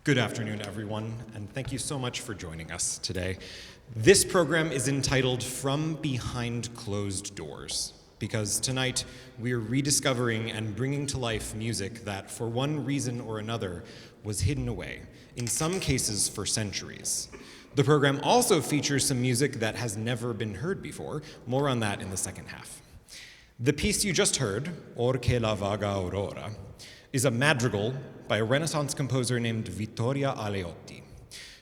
Good afternoon, everyone, and thank you so much for joining us today. This program is entitled From Behind Closed Doors, because tonight we're rediscovering and bringing to life music that, for one reason or another, was hidden away, in some cases for centuries. The program also features some music that has never been heard before. More on that in the second half. The piece you just heard, Or che la vaga aurora, is a madrigal by a Renaissance composer named Vittoria Aleotti.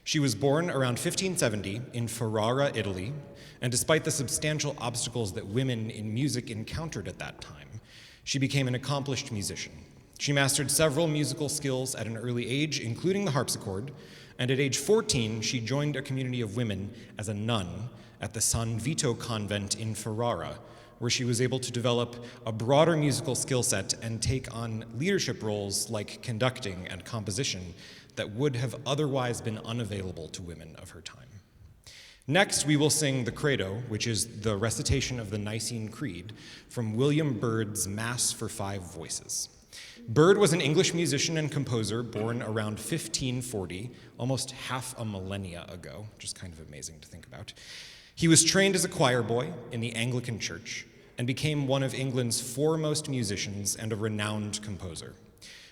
She was born around 1570 in Ferrara, Italy, and despite the substantial obstacles that women in music encountered at that time, she became an accomplished musician. She mastered several musical skills at an early age, including the harpsichord, and at age 14, she joined a community of women as a nun at the San Vito convent in Ferrara, where she was able to develop a broader musical skill set and take on leadership roles like conducting and composition that would have otherwise been unavailable to women of her time. Next, we will sing the Credo, which is the recitation of the Nicene Creed, from William Byrd's Mass for Five Voices. Byrd was an English musician and composer born around 1540, almost half a millennia ago, which is kind of amazing to think about. He was trained as a choir boy in the Anglican Church and became one of England's foremost musicians and a renowned composer.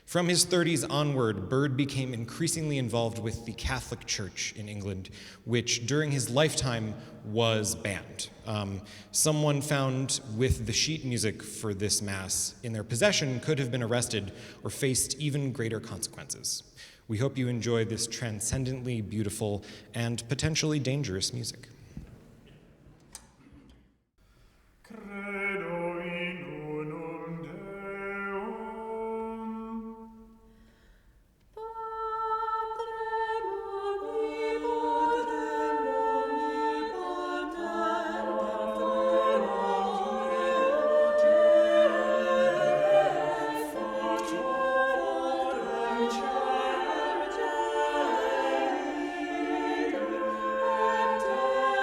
From his 30s onward, Byrd became increasingly involved with the Catholic Church in England, which during his lifetime was banned. Someone found with the sheet music for this mass in their possession could have been arrested or faced even greater consequences. We hope you enjoy this transcendently beautiful and potentially dangerous music. Credo in unum Deum, Patrem omnipotens, omnipotens,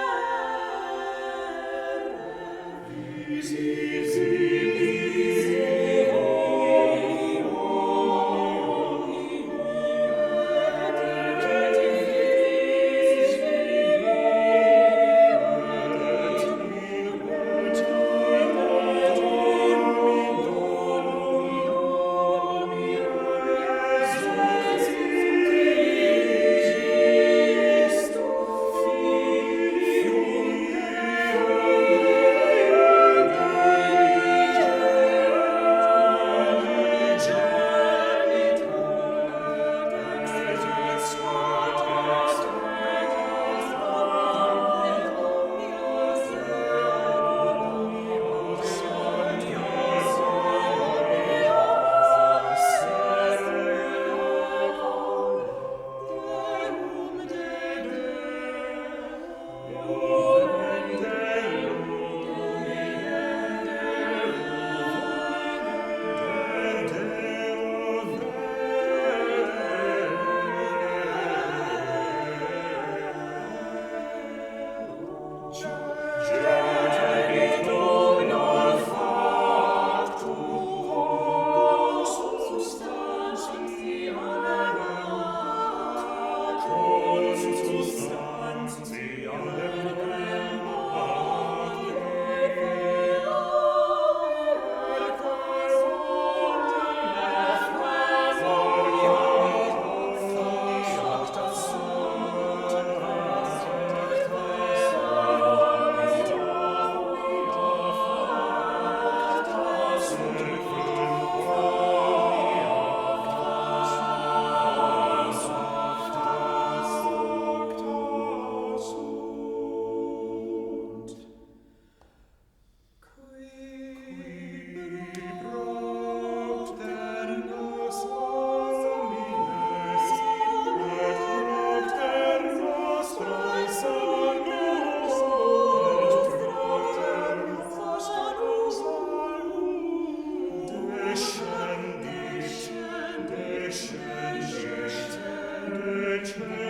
Amen.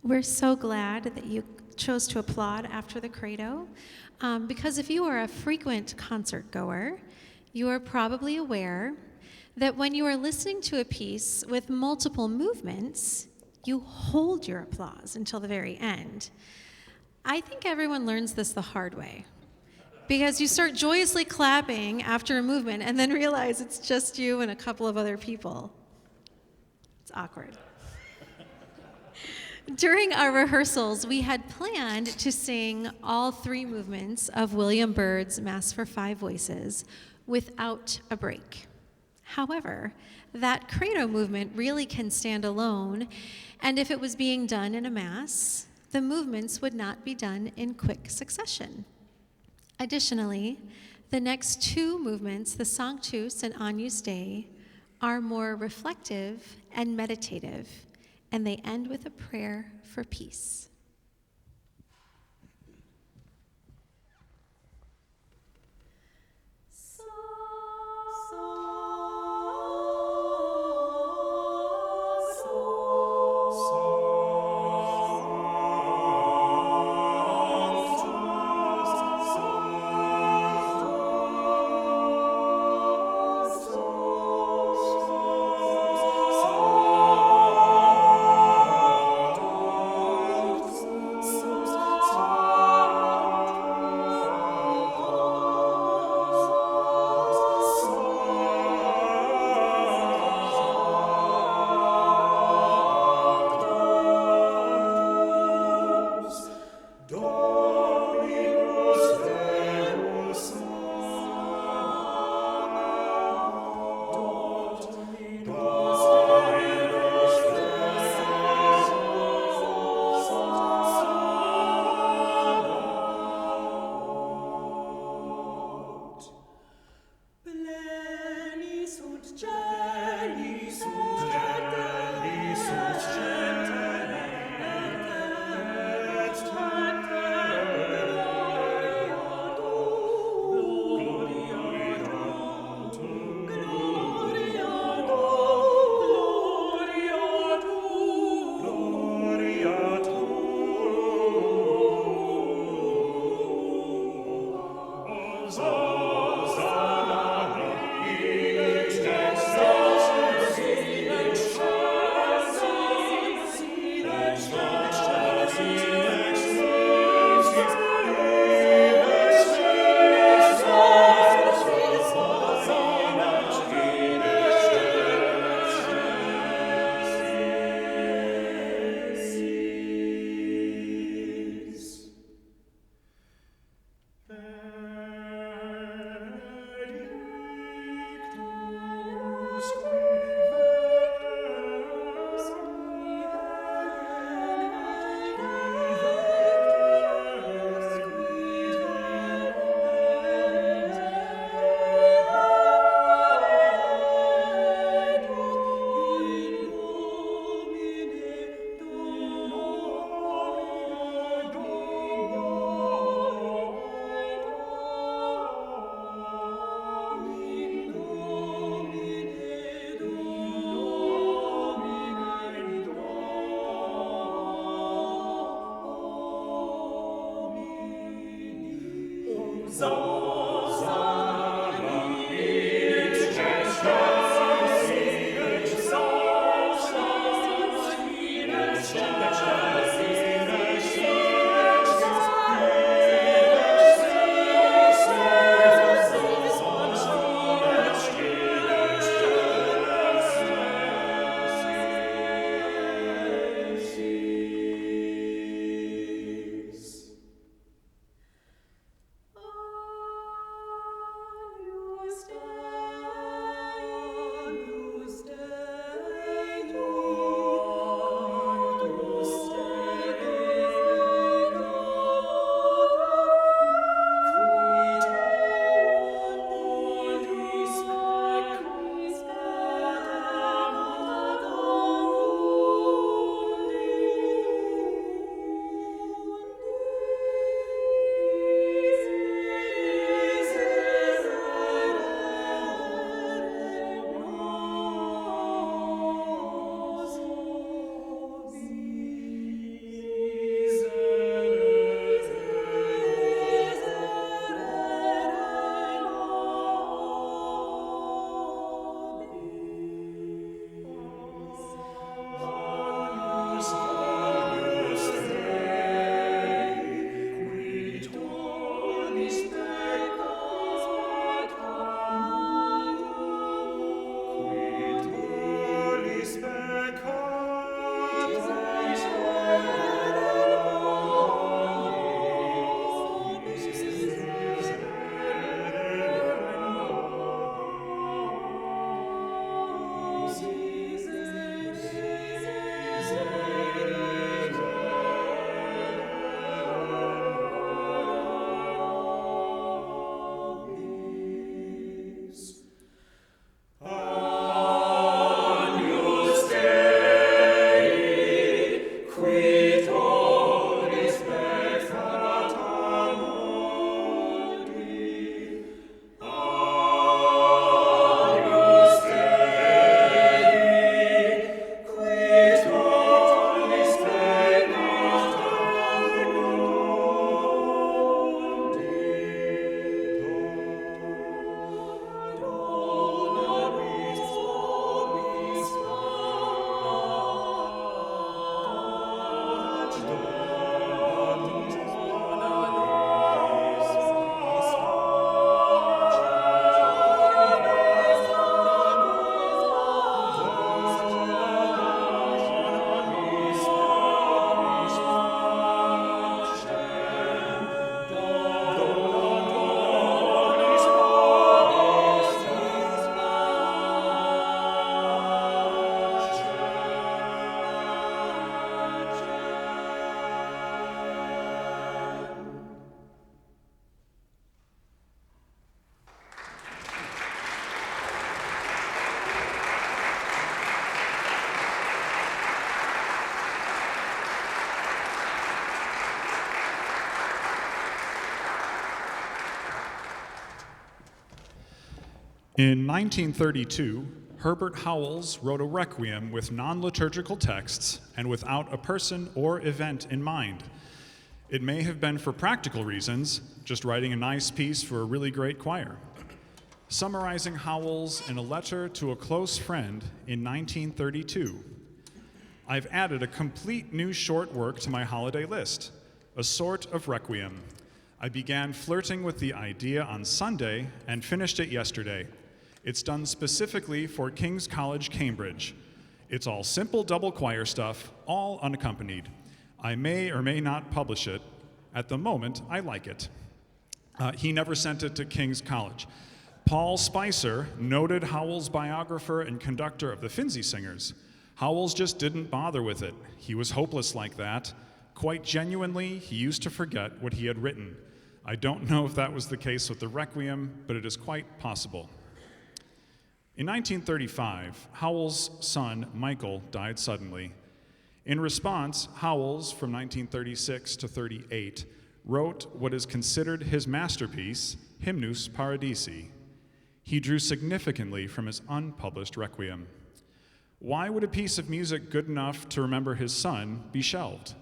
We're so glad that you chose to applaud after the credo, because if you are a frequent concert goer, you are probably aware that when you are listening to a piece with multiple movements, you hold your applause until the very end. I think everyone learns this the hard way, because you start joyously clapping after a movement and then realize it's just you and a couple of other people. It's awkward. During our rehearsals, we had planned to sing all three movements of William Byrd's Mass for Five Voices without a break. However, that credo movement really can stand alone, and if it was being done in a Mass, the movements would not be done in quick succession. Additionally, the next two movements, the Sanctus and Agnus Dei, are more reflective and meditative, and they end with a prayer for peace. In 1932, Herbert Howells wrote a requiem with non-liturgical texts and without a person or event in mind. It may have been for practical reasons, just writing a nice piece for a really great choir. Summarizing Howells in a letter to a close friend in 1932, I've added a complete new short work to my holiday list, a sort of requiem. I began flirting with the idea on Sunday and finished it yesterday. It's done specifically for King's College, Cambridge. It's all simple double choir stuff, all unaccompanied. I may or may not publish it. At the moment, I like it. He never sent it to King's College. Paul Spicer, noted Howells biographer and conductor of the Finzi Singers. Howells just didn't bother with it. He was hopeless like that. Quite genuinely, he used to forget what he had written. I don't know if that was the case with the Requiem, but it is quite possible. In 1935, Howells' son, Michael, died suddenly. In response, Howells, from 1936 to 38, wrote what is considered his masterpiece, Hymnus Paradisi. He drew significantly from his unpublished Requiem. Why would a piece of music good enough to remember his son be shelved?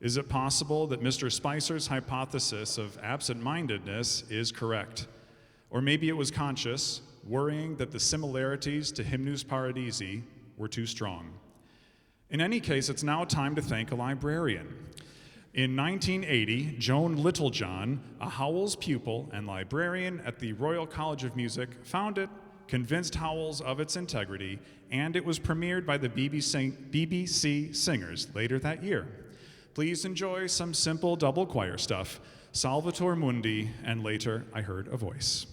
Is it possible that Mr. Spicer's hypothesis of absent-mindedness is correct? Or maybe it was conscious, worrying that the similarities to Hymnus Paradisi were too strong. In any case, it's now time to thank a librarian. In 1980, Joan Littlejohn, a Howells pupil and librarian at the Royal College of Music, found it, convinced Howells of its integrity, and it was premiered by the BBC Singers later that year. Please enjoy some simple double choir stuff, Salvator Mundi, and later I heard a voice.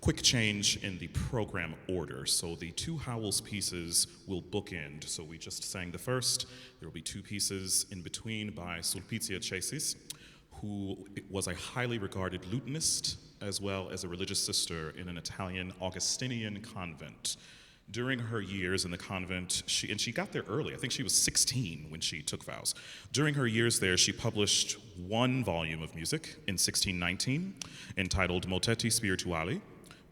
Quick change in the program order. So the two Howells pieces will bookend. So we just sang the first. There will be two pieces in between by Sulpicia Cesis, who was a highly regarded lutenist as well as a religious sister in an Italian Augustinian convent. During her years in the convent, she got there early. I think she was 16 when she took vows. During her years there, she published one volume of music in 1619 entitled Moteti Spirituali,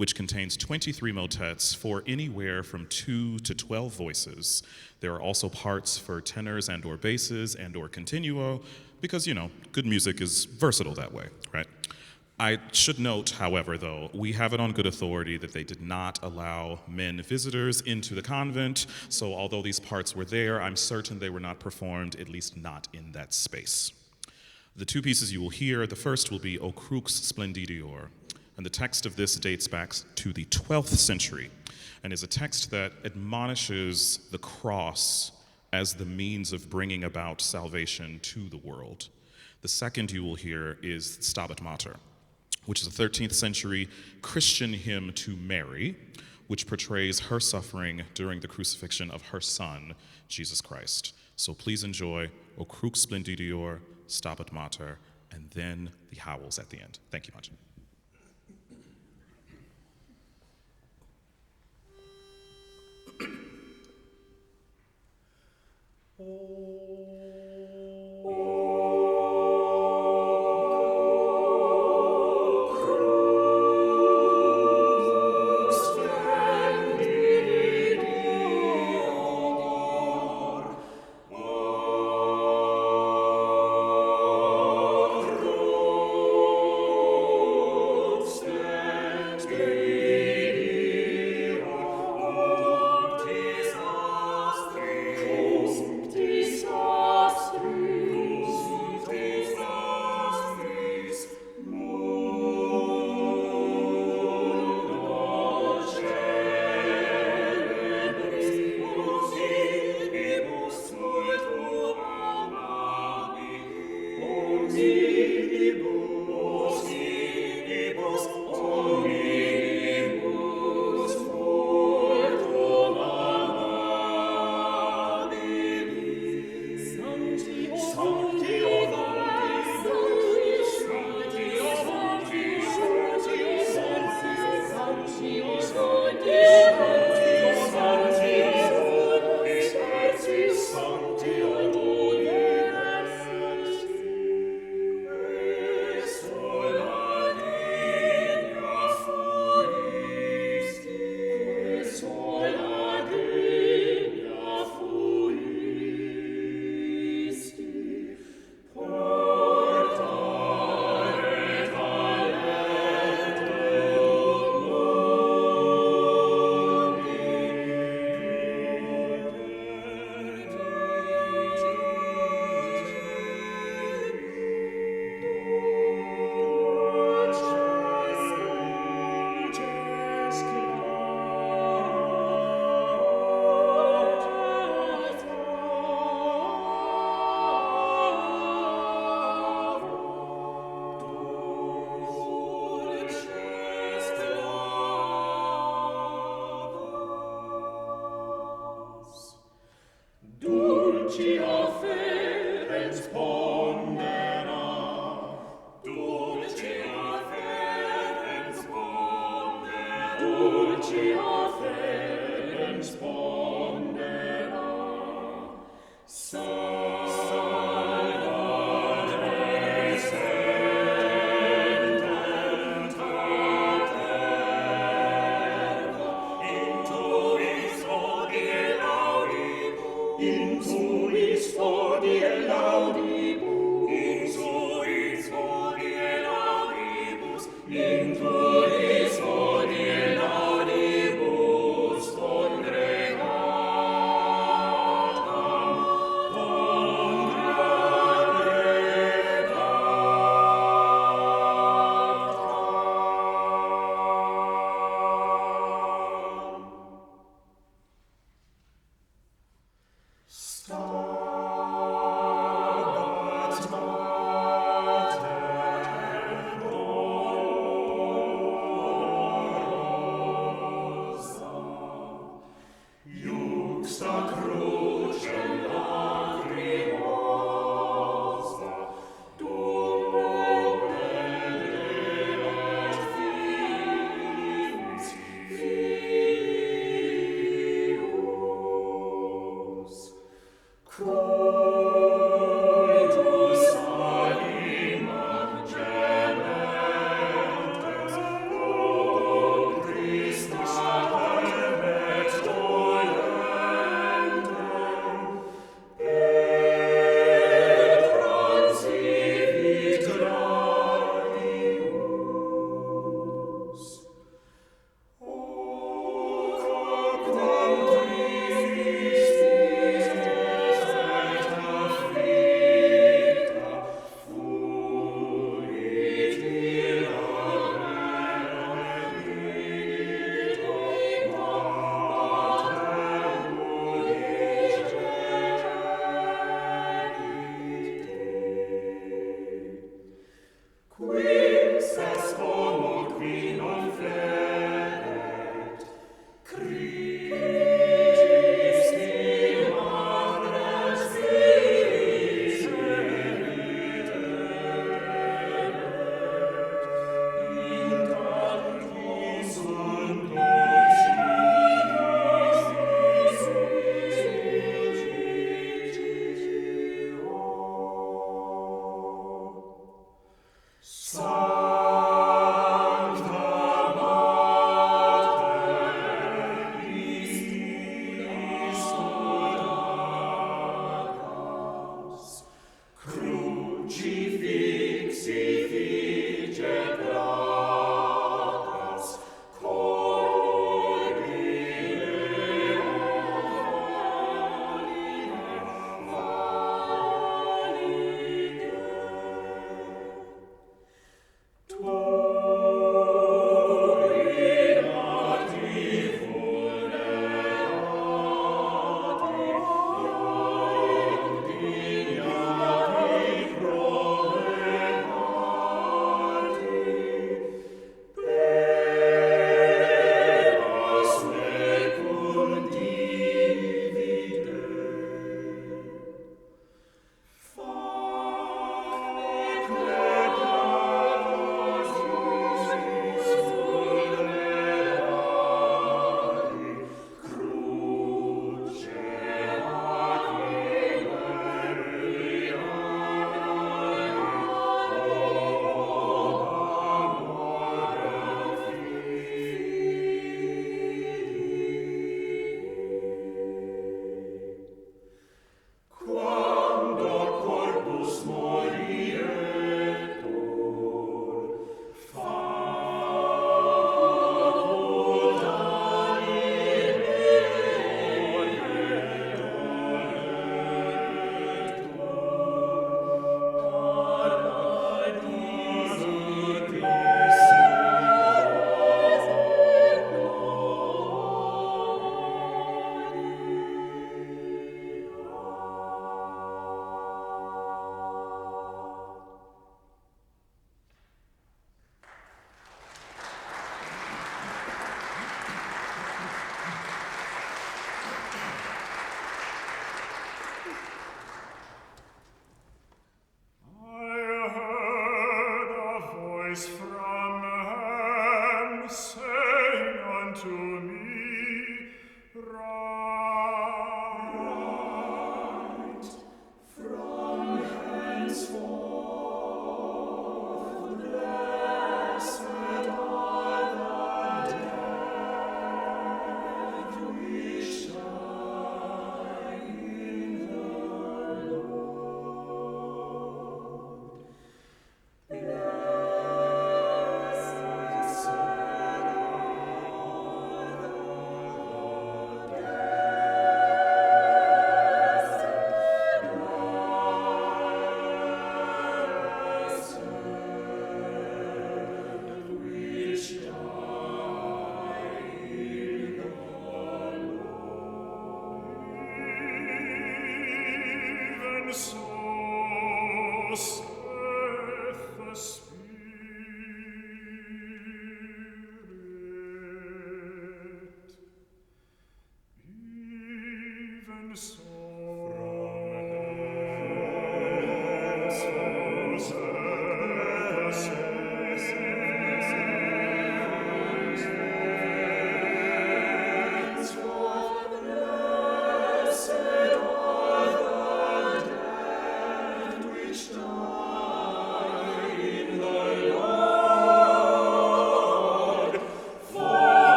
which contains 23 motets for anywhere from 2 to 12 voices. There are also parts for tenors and or basses and or continuo, because, good music is versatile that way, right? I should note, however, though, we have it on good authority that they did not allow men visitors into the convent, so although these parts were there, I'm certain they were not performed, at least not in that space. The two pieces you will hear, the first will be O Crux Splendidior, and the text of this dates back to the 12th century, and is a text that admonishes the cross as the means of bringing about salvation to the world. The second you will hear is Stabat Mater, which is a 13th century Christian hymn to Mary, which portrays her suffering during the crucifixion of her son, Jesus Christ. So please enjoy O Crux Splendidior, Stabat Mater, and then the howls at the end. Thank you much.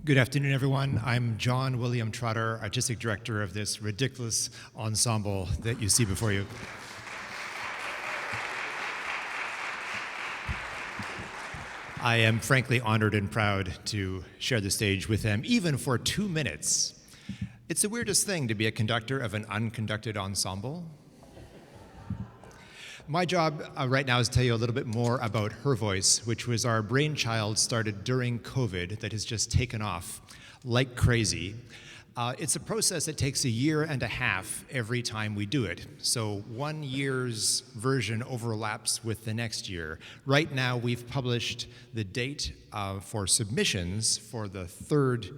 Good afternoon, everyone. I'm John William Trotter, artistic director of this ridiculous ensemble that you see before you. I am frankly honored and proud to share the stage with them, even for 2 minutes. It's the weirdest thing to be a conductor of an unconducted ensemble. My job right now is to tell you a little bit more about Her Voice, which was our brainchild started during COVID that has just taken off like crazy. It's a process that takes 1.5 years every time we do it. So 1 year's version overlaps with the next year. Right now, we've published the date for submissions for the third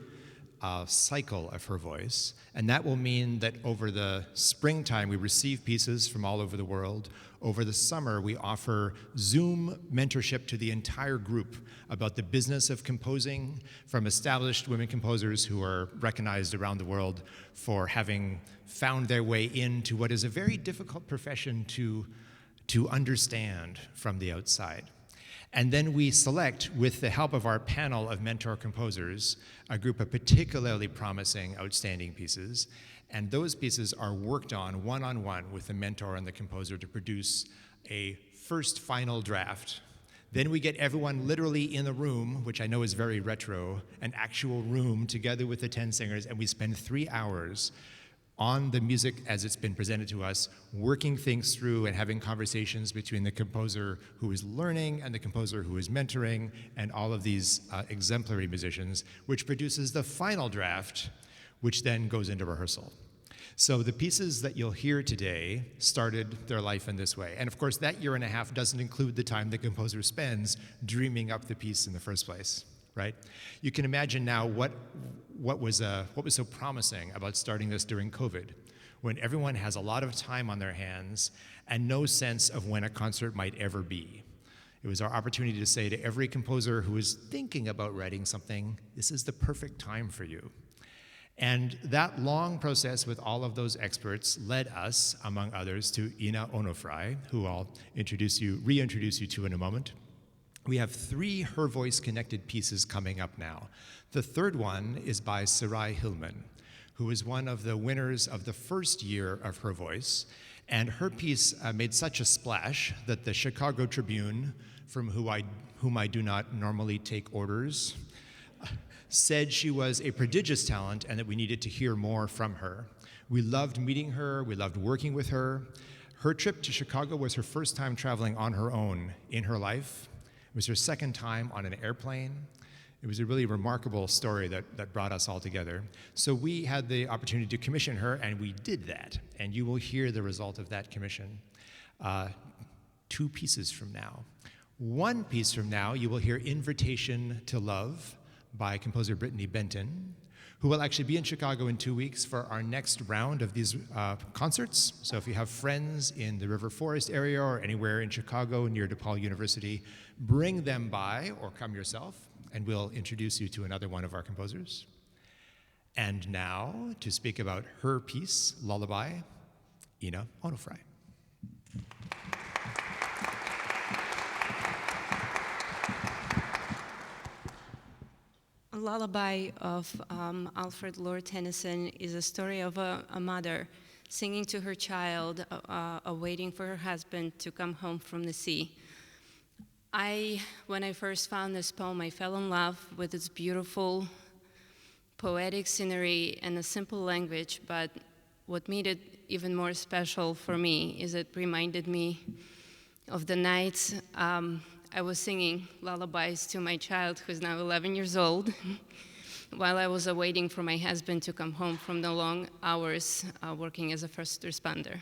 cycle of Her Voice, and that will mean that over the springtime we receive pieces from all over the world. Over the summer we offer Zoom mentorship to the entire group about the business of composing from established women composers who are recognized around the world for having found their way into what is a very difficult profession to understand from the outside. And then we select, with the help of our panel of mentor composers, a group of particularly promising, outstanding pieces. And those pieces are worked on one-on-one with the mentor and the composer to produce a first final draft. Then we get everyone literally in the room, which I know is very retro, an actual room together with the 10 singers, and we spend 3 hours on the music as it's been presented to us, working things through and having conversations between the composer who is learning and the composer who is mentoring and all of these exemplary musicians, which produces the final draft, which then goes into rehearsal. So the pieces that you'll hear today started their life in this way. And of course, that 1.5 years doesn't include the time the composer spends dreaming up the piece in the first place, right? You can imagine now what was so promising about starting this during COVID, when everyone has a lot of time on their hands and no sense of when a concert might ever be. It was our opportunity to say to every composer who is thinking about writing something, this is the perfect time for you. And that long process with all of those experts led us, among others, to Ina Onofray, who I'll reintroduce you to in a moment. We have 3 Her Voice connected pieces coming up now. The third one is by Sarai Hillman, who is one of the winners of the first year of Her Voice. And her piece made such a splash that the Chicago Tribune, from whom I do not normally take orders, said she was a prodigious talent and that we needed to hear more from her. We loved meeting her, we loved working with her. Her trip to Chicago was her first time traveling on her own in her life. It was her second time on an airplane. It was a really remarkable story that brought us all together. So we had the opportunity to commission her, and we did that. And you will hear the result of that commission 2 pieces from now. 1 piece from now, you will hear Invitation to Love by composer Brittany Benton, who will actually be in Chicago in 2 weeks for our next round of these concerts. So if you have friends in the River Forest area or anywhere in Chicago near DePaul University, bring them by or come yourself, and we'll introduce you to another one of our composers. And now, to speak about her piece, Lullaby, Ina Onofray. Lullaby of Alfred Lord Tennyson is a story of a mother singing to her child, waiting for her husband to come home from the sea. When I first found this poem, I fell in love with its beautiful, poetic scenery and a simple language, but what made it even more special for me is it reminded me of the nights I was singing lullabies to my child, who's now 11 years old, while I was waiting for my husband to come home from the long hours working as a first responder.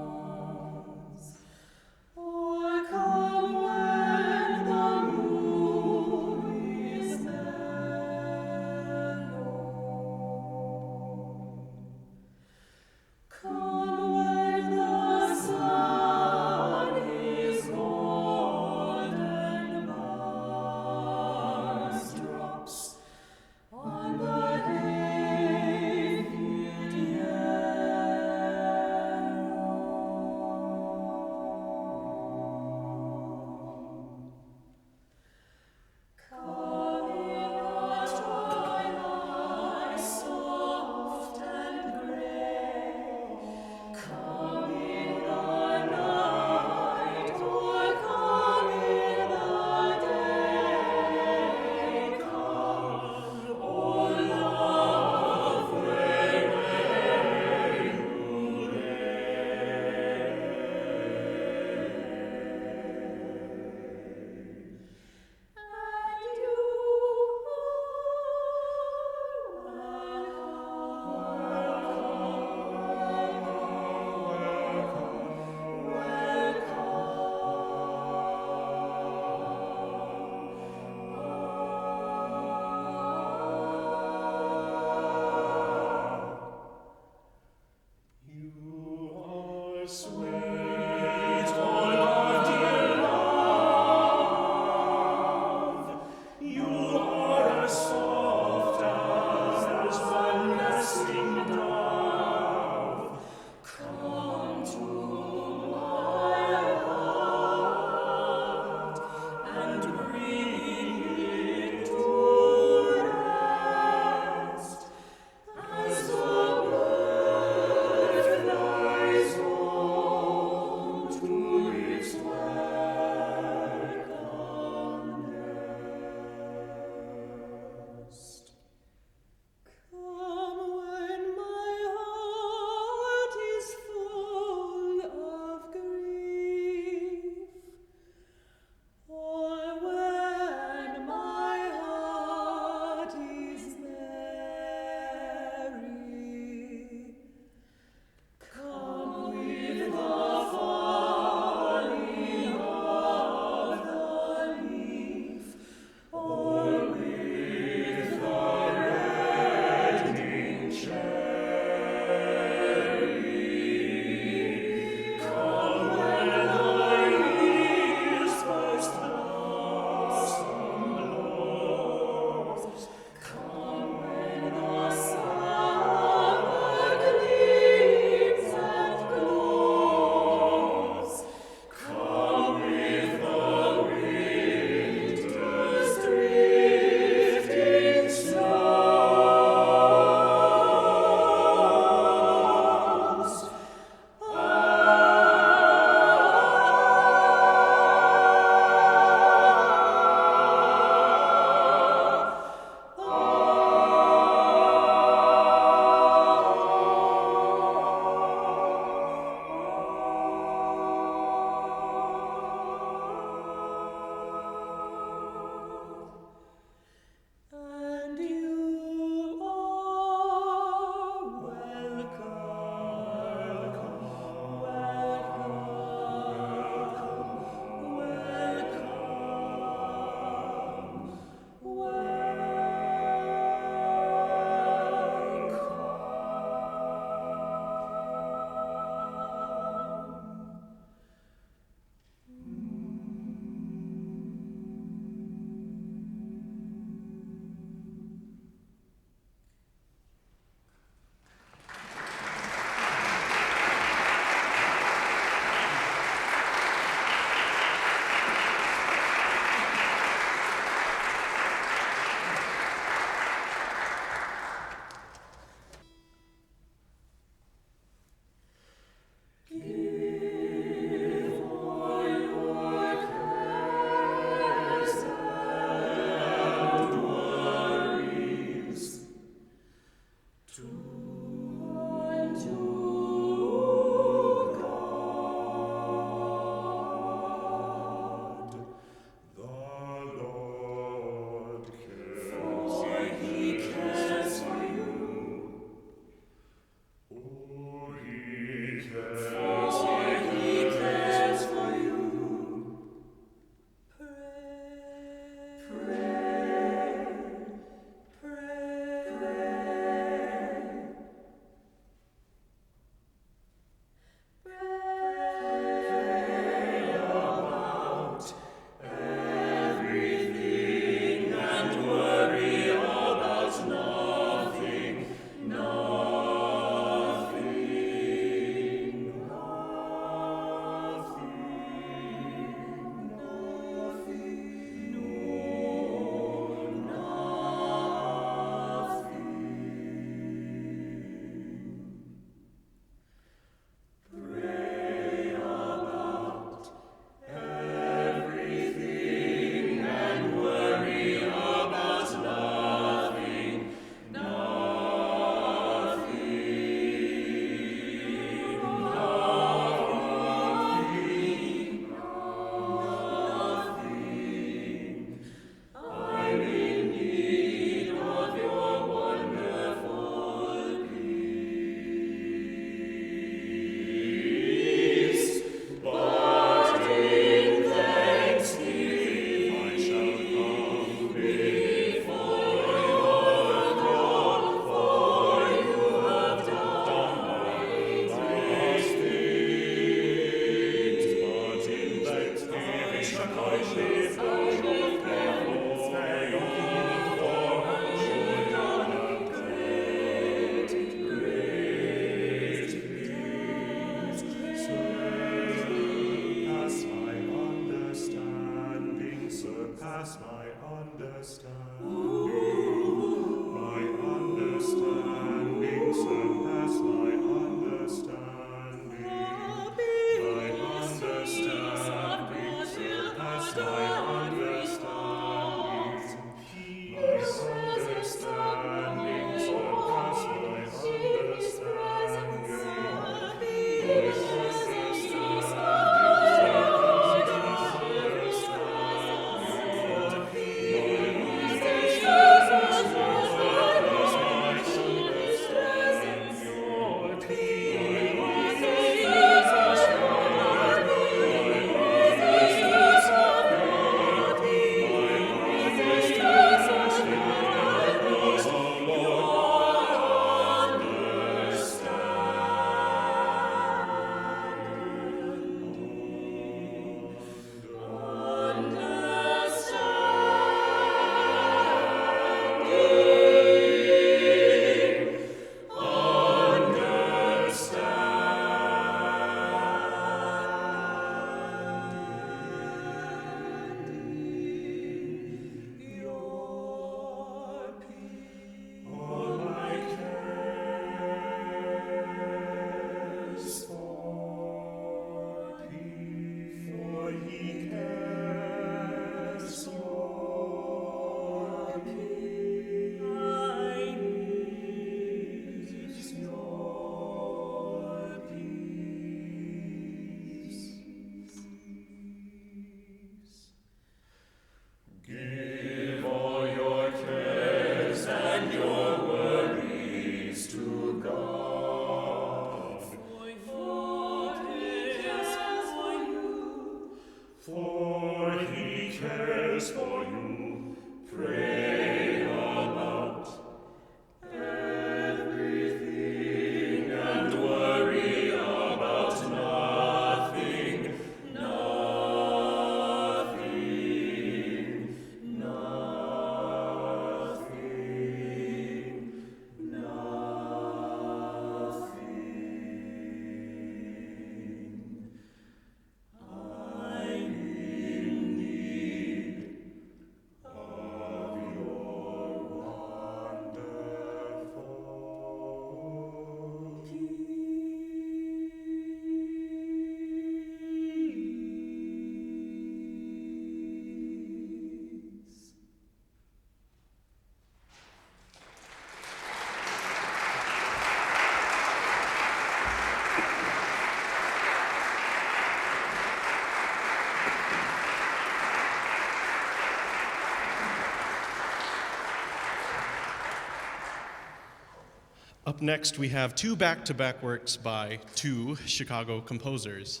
Up next, we have two back-to-back works by two Chicago composers.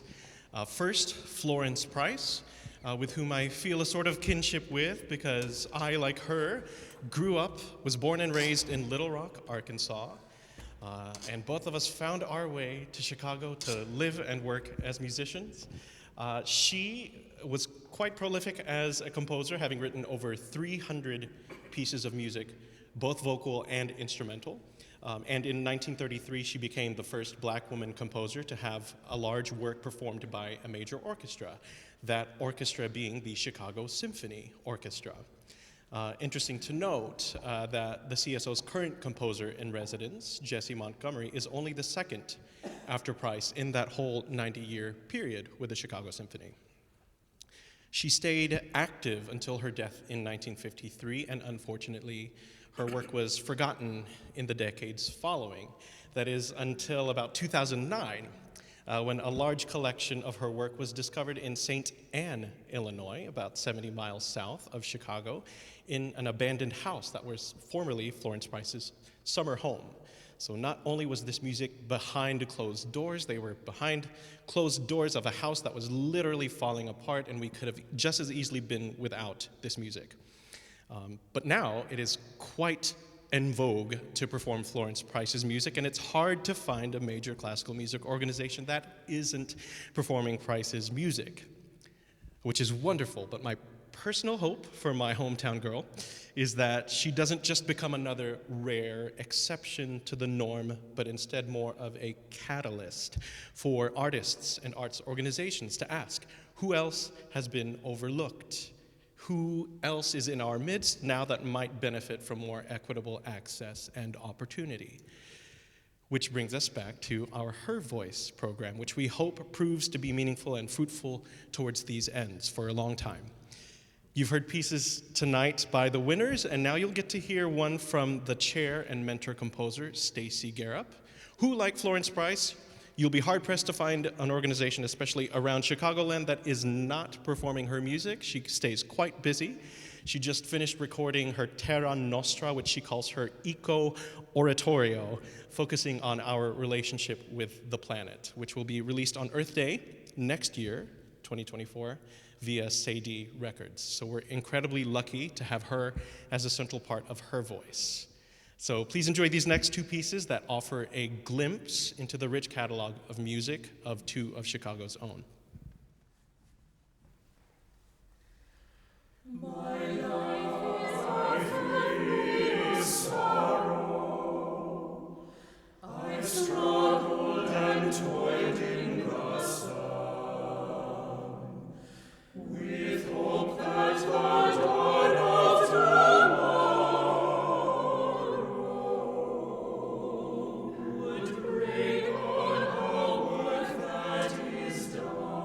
First, Florence Price, with whom I feel a sort of kinship with because I, like her, was born and raised in Little Rock, Arkansas, and both of us found our way to Chicago to live and work as musicians. She was quite prolific as a composer, having written over 300 pieces of music, both vocal and instrumental. And in 1933, she became the first black woman composer to have a large work performed by a major orchestra, that orchestra being the Chicago Symphony Orchestra. Interesting to note that the CSO's current composer in residence, Jesse Montgomery, is only the second after Price in that whole 90-year period with the Chicago Symphony. She stayed active until her death in 1953, and unfortunately, her work was forgotten in the decades following. That is, until about 2009, when a large collection of her work was discovered in St. Anne, Illinois, about 70 miles south of Chicago, in an abandoned house that was formerly Florence Price's summer home. So not only was this music behind closed doors, they were behind closed doors of a house that was literally falling apart, and we could have just as easily been without this music. But now it is quite en vogue to perform Florence Price's music, and it's hard to find a major classical music organization that isn't performing Price's music, which is wonderful. But my personal hope for my hometown girl is that she doesn't just become another rare exception to the norm, but instead more of a catalyst for artists and arts organizations to ask, who else has been overlooked? Who else is in our midst now that might benefit from more equitable access and opportunity? Which brings us back to our Her Voice program, which we hope proves to be meaningful and fruitful towards these ends for a long time. You've heard pieces tonight by the winners, and now you'll get to hear one from the chair and mentor composer, Stacy Garup, who, like Florence Price, you'll be hard-pressed to find an organization, especially around Chicagoland, that is not performing her music. She stays quite busy. She just finished recording her Terra Nostra, which she calls her eco-oratorio, focusing on our relationship with the planet, which will be released on Earth Day next year, 2024, via Sadie Records. So we're incredibly lucky to have her as a central part of Her Voice. So please enjoy these next two pieces that offer a glimpse into the rich catalog of music of two of Chicago's own. My life is sorrow. I've struggled and toiled in the sun, with hope that the dawn of tomorrow would break on all work that is done.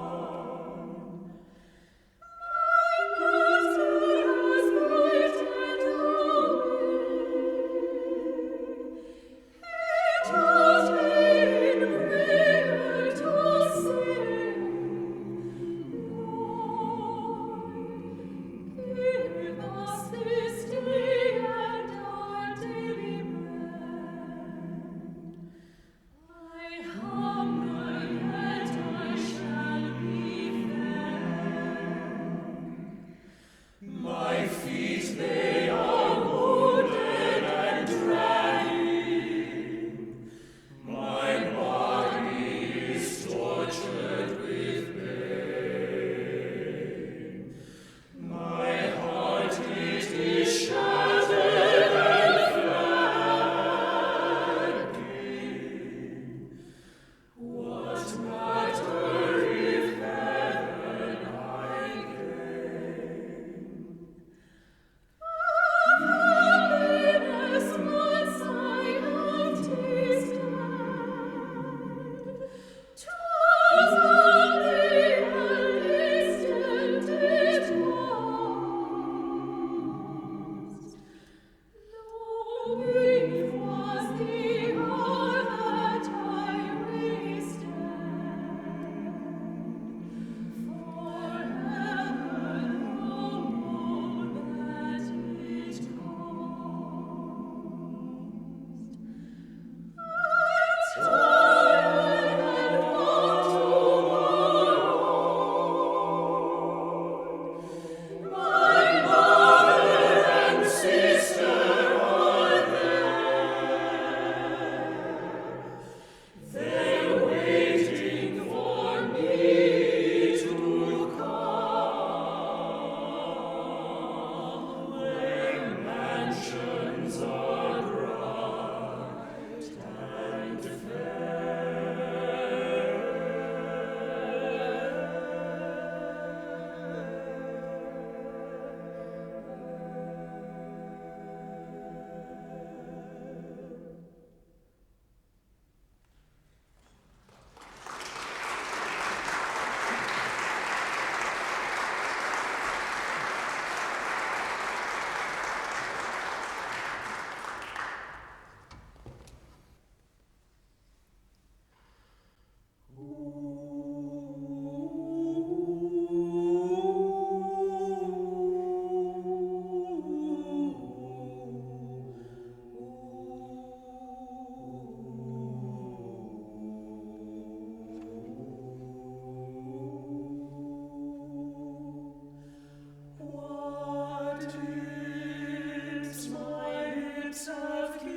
lips have kissed.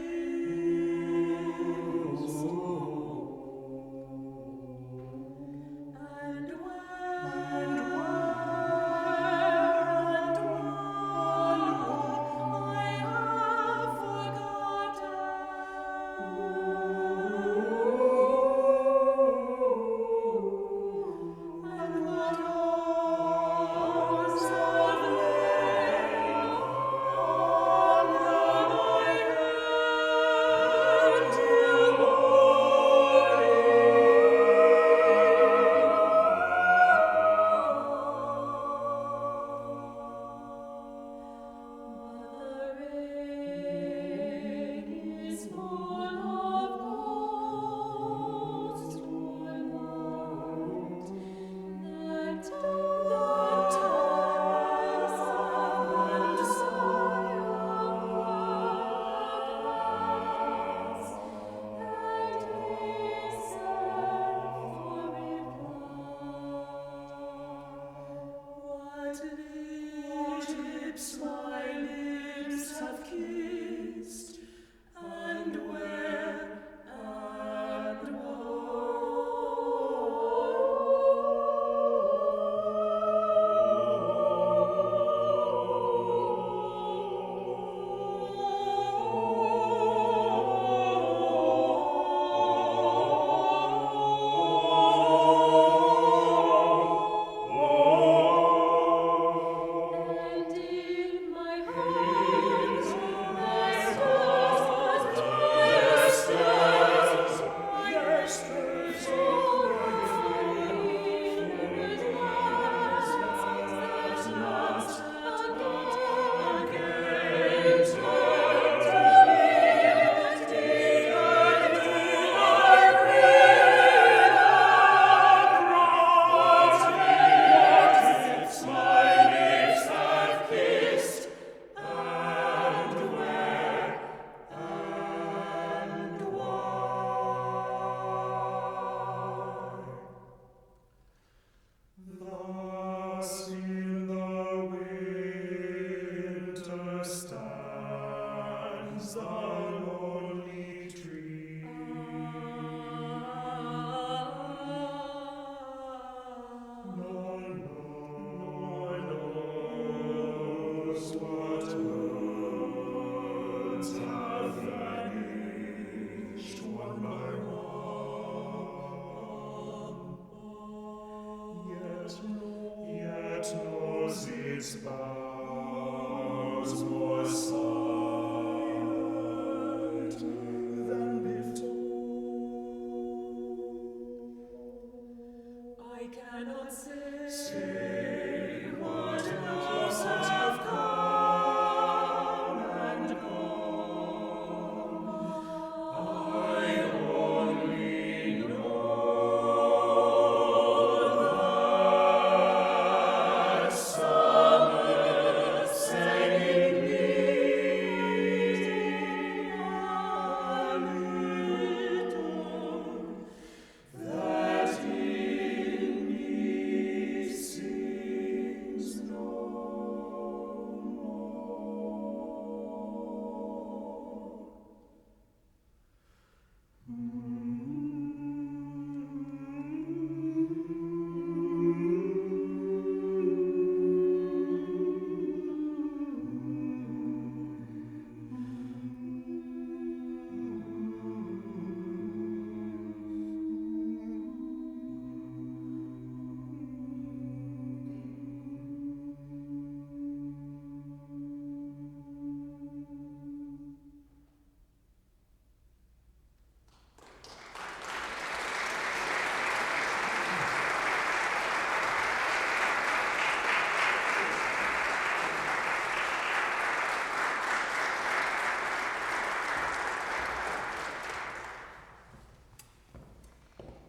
And I have forgotten. And what arms have laid on my head, dear But the rain is full of ghosts tonight, that tells and sorrows, and listen for reply. What lips my lips have kissed, and where, and and in my heart, Thus in the winter stands the lonely tree. Nor knows what birds have vanished one by one. Yet knows its boughs more silent than before. I cannot say what loves have come and gone. I only know that summer sang in me a little, that in me sings no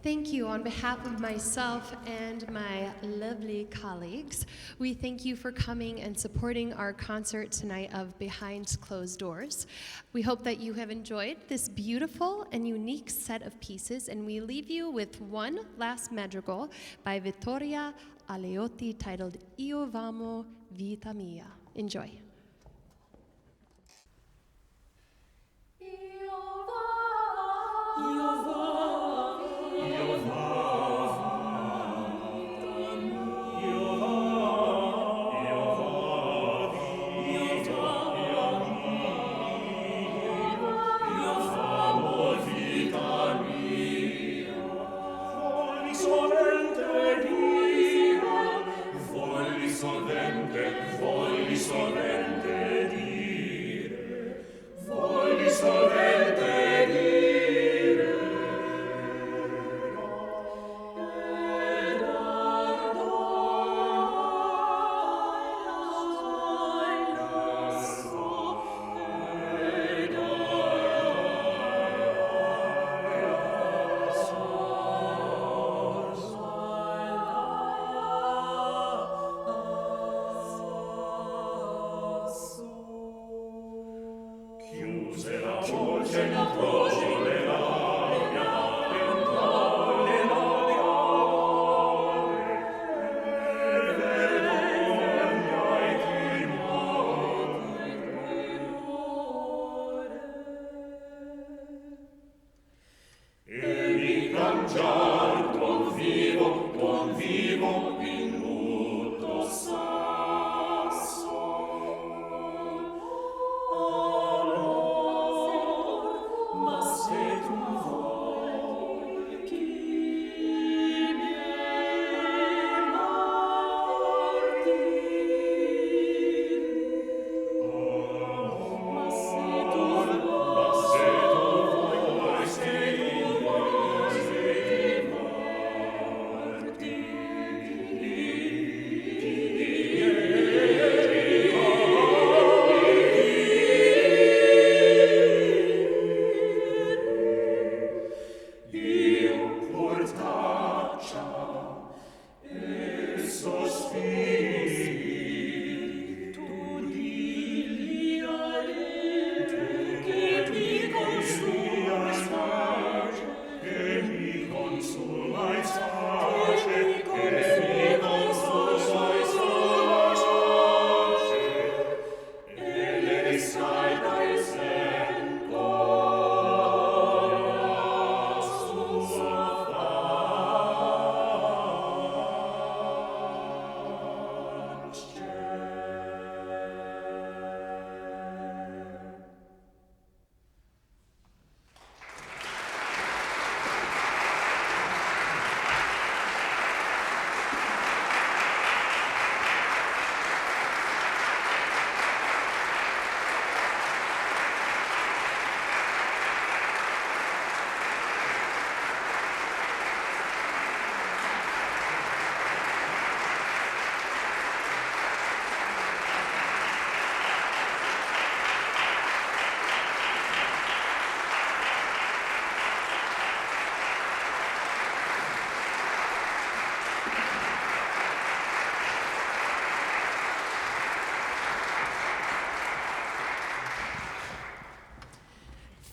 Thank you. On behalf of myself and my lovely colleagues, we thank you for coming and supporting our concert tonight of Behind Closed Doors. We hope that you have enjoyed this beautiful and unique set of pieces, and we leave you with one last madrigal by Vittoria Aleotti titled Io Vamo Vita Mia. Enjoy.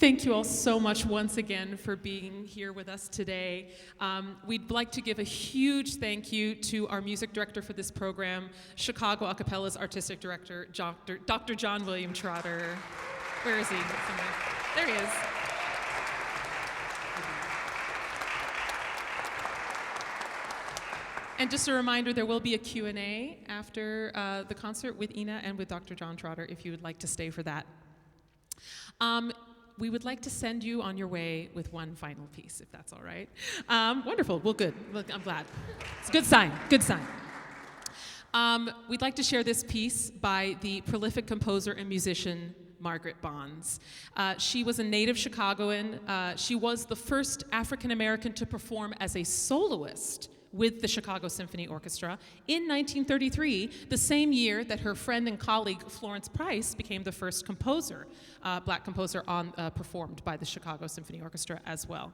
Thank you all so much once again for being here with us today. We'd like to give a huge thank you to our music director for this program, Chicago Acapella's artistic director, Dr. John William Trotter. Where is he? Somewhere. There he is. And just a reminder, there will be a Q&A after the concert with Ina and with Dr. John Trotter if you would like to stay for that. We would like to send you on your way with one final piece, if that's all right. Wonderful. Well, good. Look, I'm glad. It's a good sign. Good sign. We'd like to share this piece by the prolific composer and musician Margaret Bonds. She was a native Chicagoan. She was the first African American to perform as a soloist with the Chicago Symphony Orchestra in 1933, the same year that her friend and colleague Florence Price became the first composer, black composer performed by the Chicago Symphony Orchestra as well.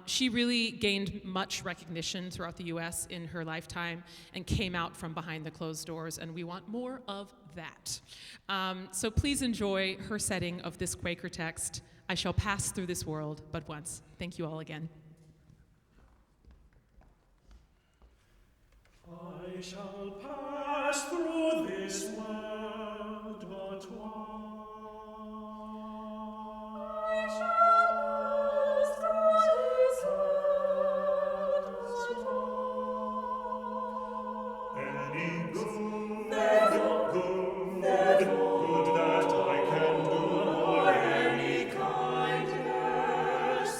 She really gained much recognition throughout the US in her lifetime and came out from behind the closed doors, and we want more of that. So please enjoy her setting of this Quaker text, I Shall Pass Through This World But Once. Thank you all again. I shall pass through this world but once. I shall pass through this world but once. Any good that I can do, or any kindness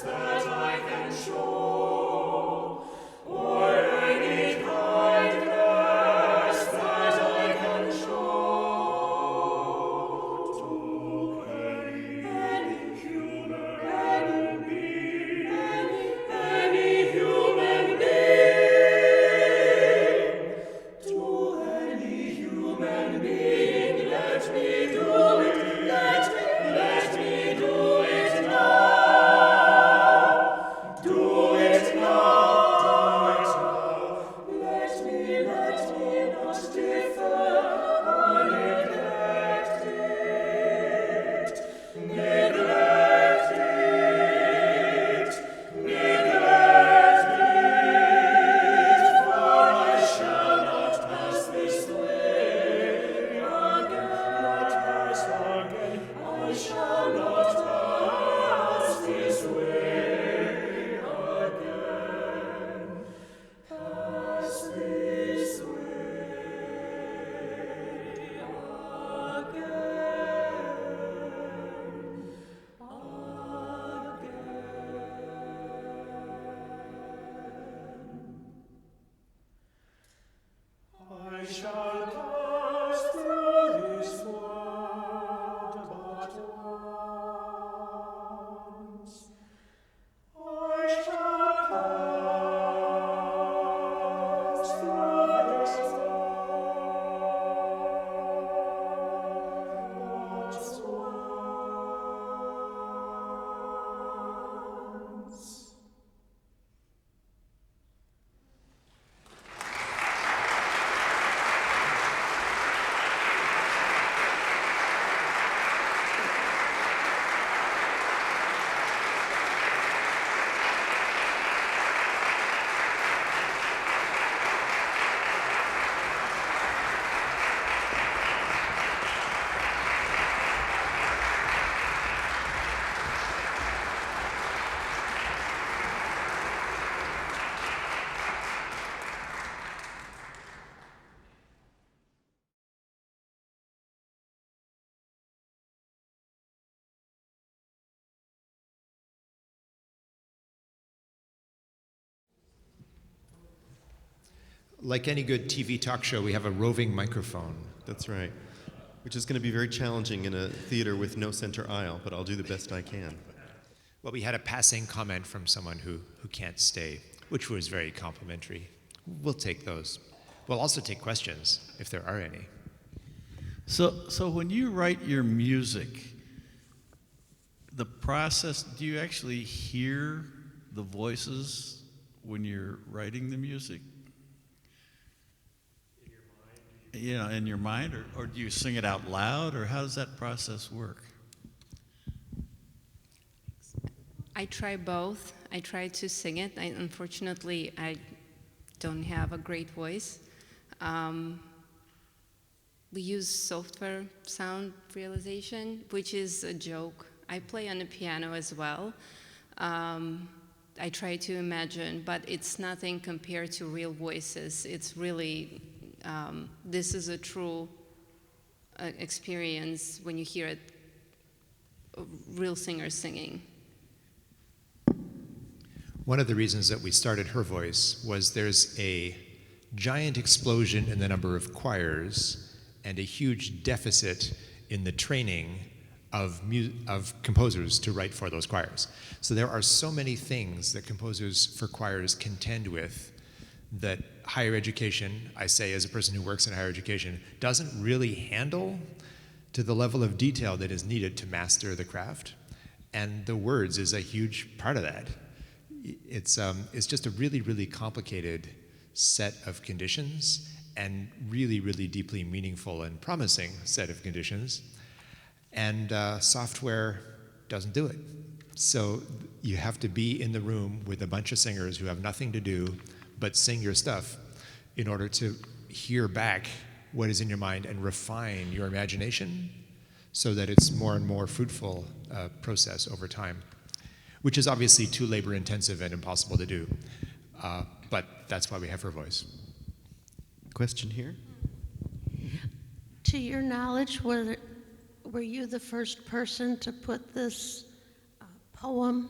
that I can show, or any kindness that I can show. Like any good TV talk show, we have a roving microphone. That's right. Which is going to be very challenging in a theater with no center aisle, but I'll do the best I can. Well, we had a passing comment from someone who can't stay, which was very complimentary. We'll take those. We'll also take questions, if there are any. So when you write your music, the process, do you actually hear the voices when you're writing the music? Yeah, in your mind, or do you sing it out loud, or how does that process work? I try both. I try to sing it. Unfortunately, I don't have a great voice. We use software sound realization, which is a joke. I play on the piano as well. I try to imagine, but it's nothing compared to real voices. It's really, this is a true experience when you hear it, real singers singing. One of the reasons that we started Her Voice was there's a giant explosion in the number of choirs and a huge deficit in the training of composers to write for those choirs. So there are so many things that composers for choirs contend with that higher education, I say as a person who works in higher education, doesn't really handle to the level of detail that is needed to master the craft. And the words is a huge part of that. It's just a really, really complicated set of conditions and really, really deeply meaningful and promising set of conditions. And software doesn't do it. So you have to be in the room with a bunch of singers who have nothing to do but sing your stuff in order to hear back what is in your mind and refine your imagination so that it's more and more fruitful process over time, which is obviously too labor intensive and impossible to do. But that's why we have Her Voice. Question here? To your knowledge, were you the first person to put this poem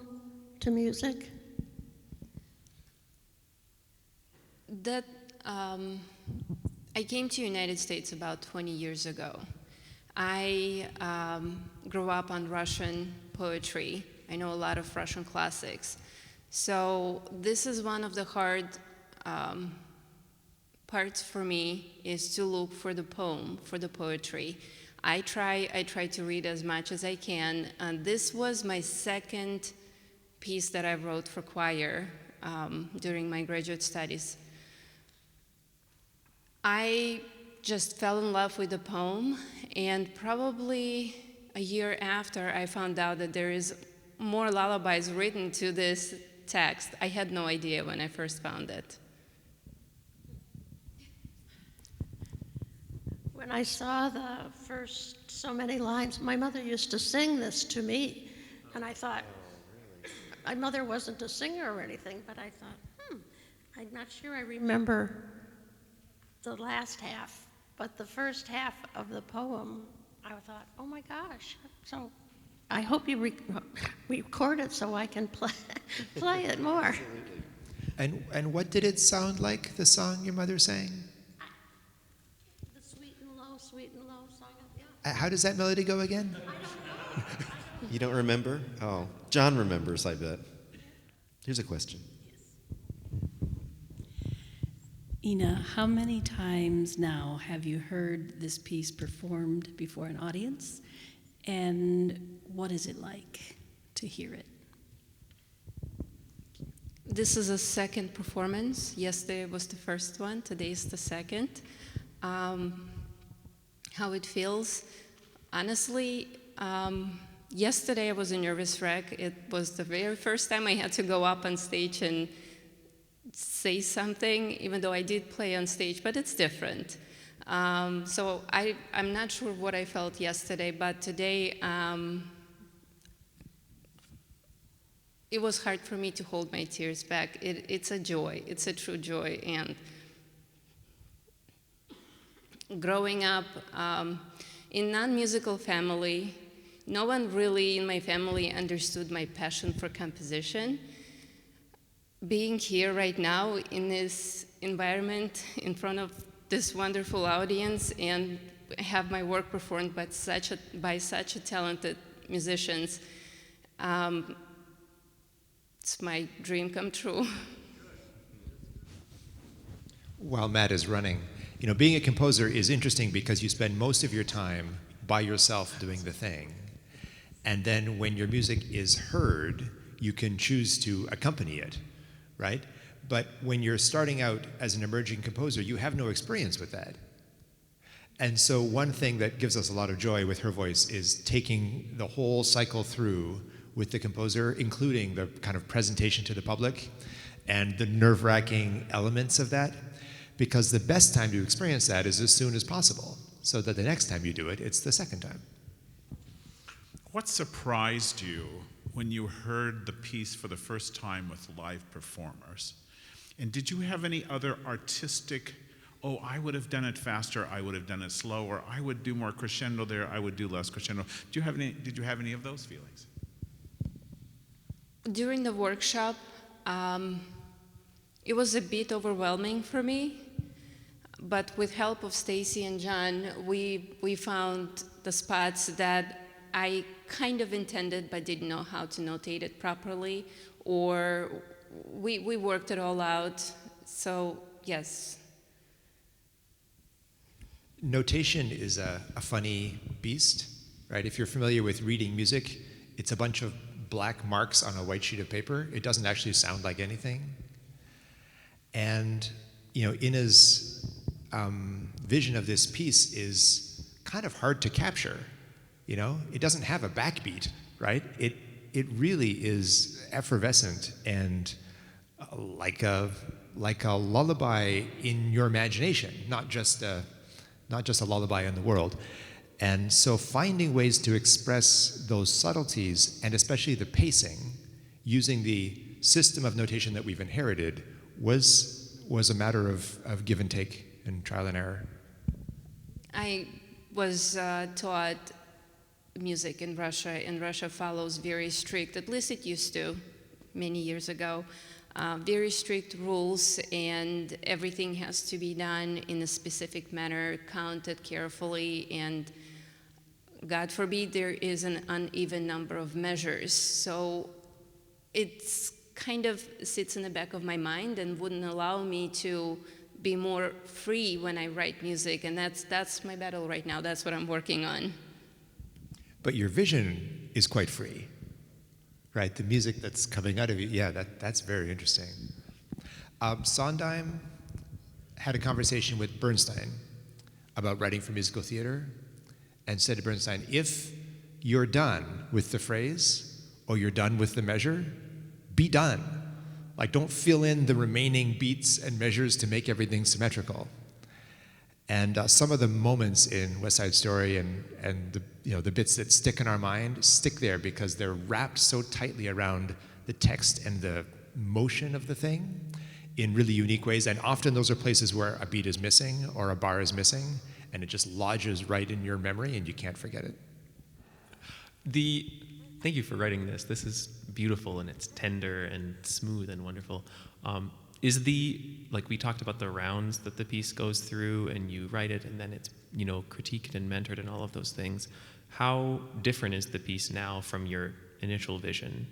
to music? That I came to the United States about 20 years ago. I grew up on Russian poetry. I know a lot of Russian classics. So this is one of the hard parts for me, is to look for the poem, for the poetry. I try to read as much as I can. And this was my second piece that I wrote for choir during my graduate studies. I just fell in love with the poem, and probably a year after I found out that there is more lullabies written to this text. I had no idea when I first found it. When I saw the first so many lines, my mother used to sing this to me, and I thought, my mother wasn't a singer or anything, but I thought, I'm not sure I remember the last half, but the first half of the poem, I thought, oh my gosh. So I hope you record it so I can play it more. And what did it sound like, the song your mother sang? The sweet and low song. Yeah. How does that melody go again? I don't know. You don't remember? Oh, John remembers, I bet. Here's a question. Ina, how many times now have you heard this piece performed before an audience? And what is it like to hear it? This is a second performance. Yesterday was the first one. Today is the second. How it feels? Honestly, yesterday I was a nervous wreck. It was the very first time I had to go up on stage and say something, even though I did play on stage, but it's different. So I'm not sure what I felt yesterday, but today it was hard for me to hold my tears back. It's a joy. It's a true joy. And growing up in non-musical family, no one really in my family understood my passion for composition. being here right now in this environment in front of this wonderful audience and have my work performed by such a talented musicians. It's my dream come true. While Matt is running, being a composer is interesting because you spend most of your time by yourself doing the thing. And then when your music is heard, you can choose to accompany it, right? But when you're starting out as an emerging composer, you have no experience with that. And so one thing that gives us a lot of joy with her voice is taking the whole cycle through with the composer, including the kind of presentation to the public and the nerve-wracking elements of that, because the best time to experience that is as soon as possible, so that the next time you do it, it's the second time. What surprised you when you heard the piece for the first time with live performers? And did you have any other artistic, oh, I would have done it faster, I would have done it slower, I would do more crescendo there, I would do less crescendo. Did you have any of those feelings? During the workshop, it was a bit overwhelming for me, but with help of Stacy and John, we found the spots that I kind of intended but didn't know how to notate it properly, or we worked it all out, so yes. Notation is a funny beast, right? If you're familiar with reading music, it's a bunch of black marks on a white sheet of paper. It doesn't actually sound like anything. And, Ina's vision of this piece is kind of hard to capture. It doesn't have a backbeat, right? It really is effervescent and like a lullaby in your imagination, not just a lullaby in the world. And so finding ways to express those subtleties, and especially the pacing, using the system of notation that we've inherited, was a matter of give and take and trial and error. I was taught music in Russia, and Russia follows very strict, at least it used to many years ago, very strict rules, and everything has to be done in a specific manner, counted carefully, and God forbid there is an uneven number of measures. So it's kind of sits in the back of my mind and wouldn't allow me to be more free when I write music, and that's my battle right now. That's what I'm working on. But your vision is quite free, right? The music that's coming out of you, yeah, that's very interesting. Sondheim had a conversation with Bernstein about writing for musical theater, and said to Bernstein, if you're done with the phrase or you're done with the measure, be done. Like, don't fill in the remaining beats and measures to make everything symmetrical. And some of the moments in West Side Story and the bits that stick in our mind stick there because they're wrapped so tightly around the text and the motion of the thing in really unique ways. And often those are places where a beat is missing or a bar is missing, and it just lodges right in your memory and you can't forget it. Thank you for writing this. This is beautiful, and it's tender and smooth and wonderful. Like we talked about the rounds that the piece goes through, and you write it and then it's, critiqued and mentored and all of those things. How different is the piece now from your initial vision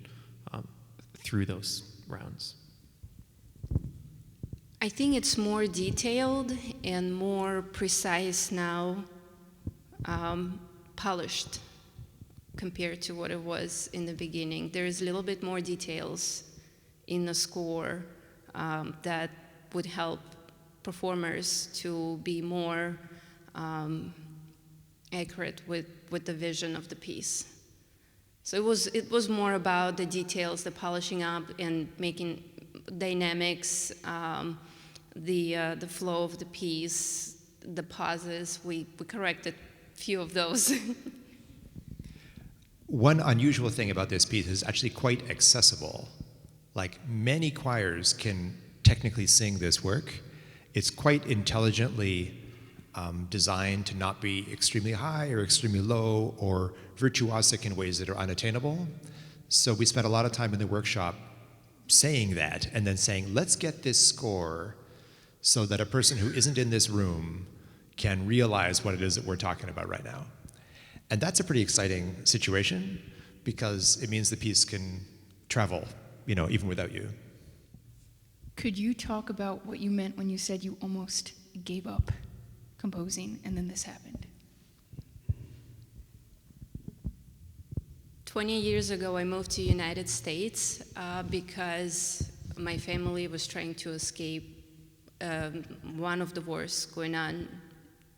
through those rounds? I think it's more detailed and more precise now, polished compared to what it was in the beginning. There is a little bit more details in the score that would help performers to be more accurate with the vision of the piece. So it was more about the details, the polishing up and making dynamics, the flow of the piece, the pauses. We corrected a few of those. One unusual thing about this piece is actually quite accessible. Like, many choirs can technically sing this work. It's quite intelligently designed to not be extremely high or extremely low or virtuosic in ways that are unattainable. So we spent a lot of time in the workshop saying that and then saying, let's get this score so that a person who isn't in this room can realize what it is that we're talking about right now. And that's a pretty exciting situation because it means the piece can travel, even without you. Could you talk about what you meant when you said you almost gave up composing and then this happened? 20 years ago, I moved to the United States because my family was trying to escape one of the wars going on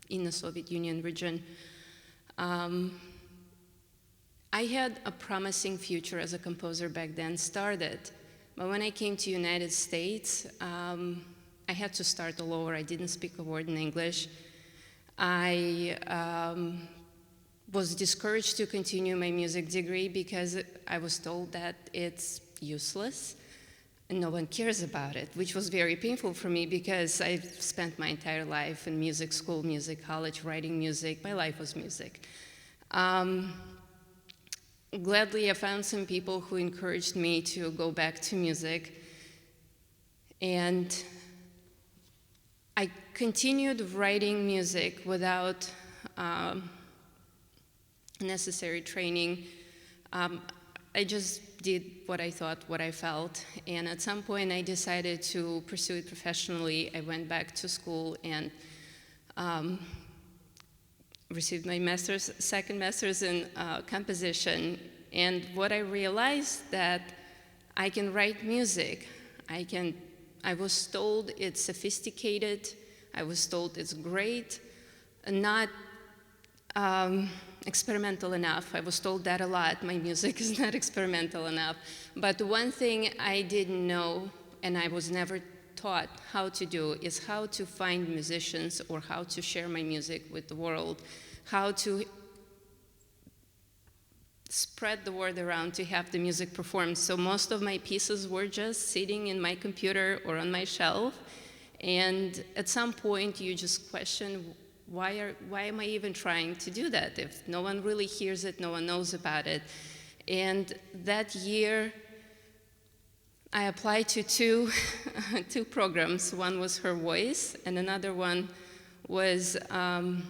in the Soviet Union region. I had a promising future as a composer back then started, but when I came to the United States, I had to start all over. I didn't speak a word in English. I was discouraged to continue my music degree because I was told that it's useless and no one cares about it, which was very painful for me because I've spent my entire life in music school, music college, writing music. My life was music. Gladly, I found some people who encouraged me to go back to music. And I continued writing music without necessary training. I just did what I thought, what I felt, and at some point I decided to pursue it professionally. I went back to school and received my second master's in composition, and what I realized that I can write music. I was told it's sophisticated, I was told it's great, not experimental enough. I was told that a lot. My music is not experimental enough. But one thing I didn't know, and I was never taught how to do, is how to find musicians or how to share my music with the world, how to spread the word around to have the music performed. So most of my pieces were just sitting in my computer or on my shelf, and at some point you just question, why am I even trying to do that? If no one really hears it, no one knows about it. And that year, I applied to two programs. One was Her Voice, and another one was, oh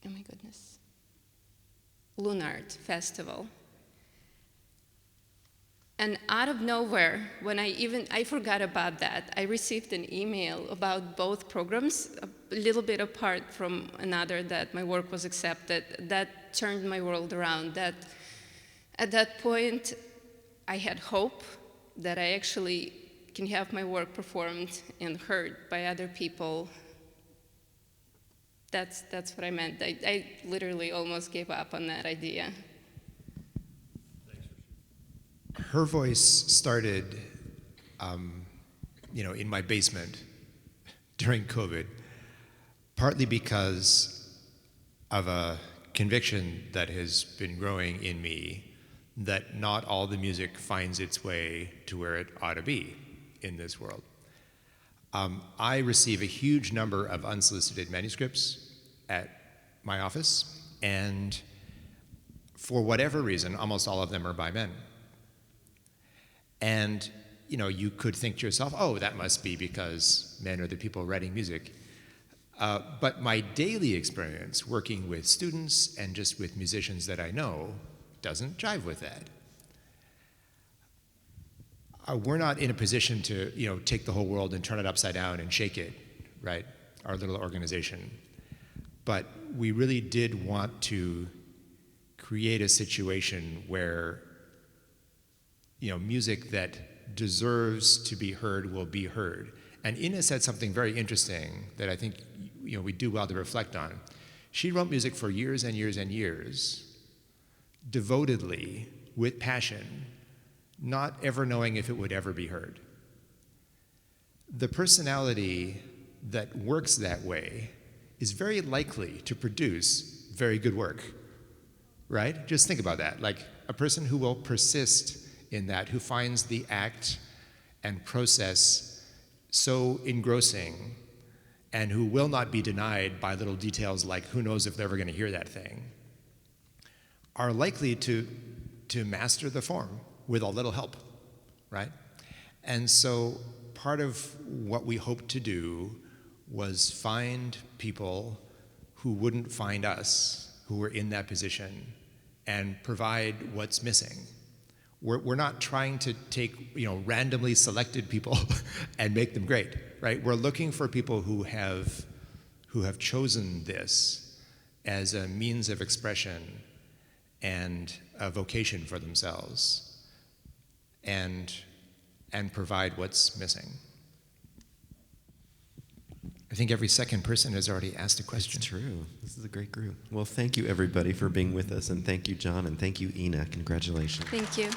my goodness, Lunart Festival. And out of nowhere, when I forgot about that, I received an email about both programs, a little bit apart from another, that my work was accepted. That turned my world around. At that point, I had hope that I actually can have my work performed and heard by other people. That's what I meant. I literally almost gave up on that idea. Her Voice started, in my basement during COVID, partly because of a conviction that has been growing in me that not all the music finds its way to where it ought to be in this world. I receive a huge number of unsolicited manuscripts at my office, and for whatever reason, almost all of them are by men. And you could think to yourself, oh, that must be because men are the people writing music. But my daily experience working with students and just with musicians that I know doesn't jive with that. We're not in a position to take the whole world and turn it upside down and shake it, right? Our little organization. But we really did want to create a situation where music that deserves to be heard will be heard. And Ina said something very interesting that I think we do well to reflect on. She wrote music for years and years and years, devotedly, with passion, not ever knowing if it would ever be heard. The personality that works that way is very likely to produce very good work, right? Just think about that. Like a person who will persist in that, who finds the act and process so engrossing, and who will not be denied by little details like who knows if they're ever going to hear that thing, are likely to master the form with a little help, right? And so part of what we hoped to do was find people who wouldn't find us, who were in that position, and provide what's missing. We're not trying to take randomly selected people and make them great, right? We're looking for people who have chosen this as a means of expression and a vocation for themselves, and provide what's missing. I think every second person has already asked a question. It's true. This is a great group. Well, thank you everybody for being with us, and thank you, John, and thank you, Ina. Congratulations. Thank you.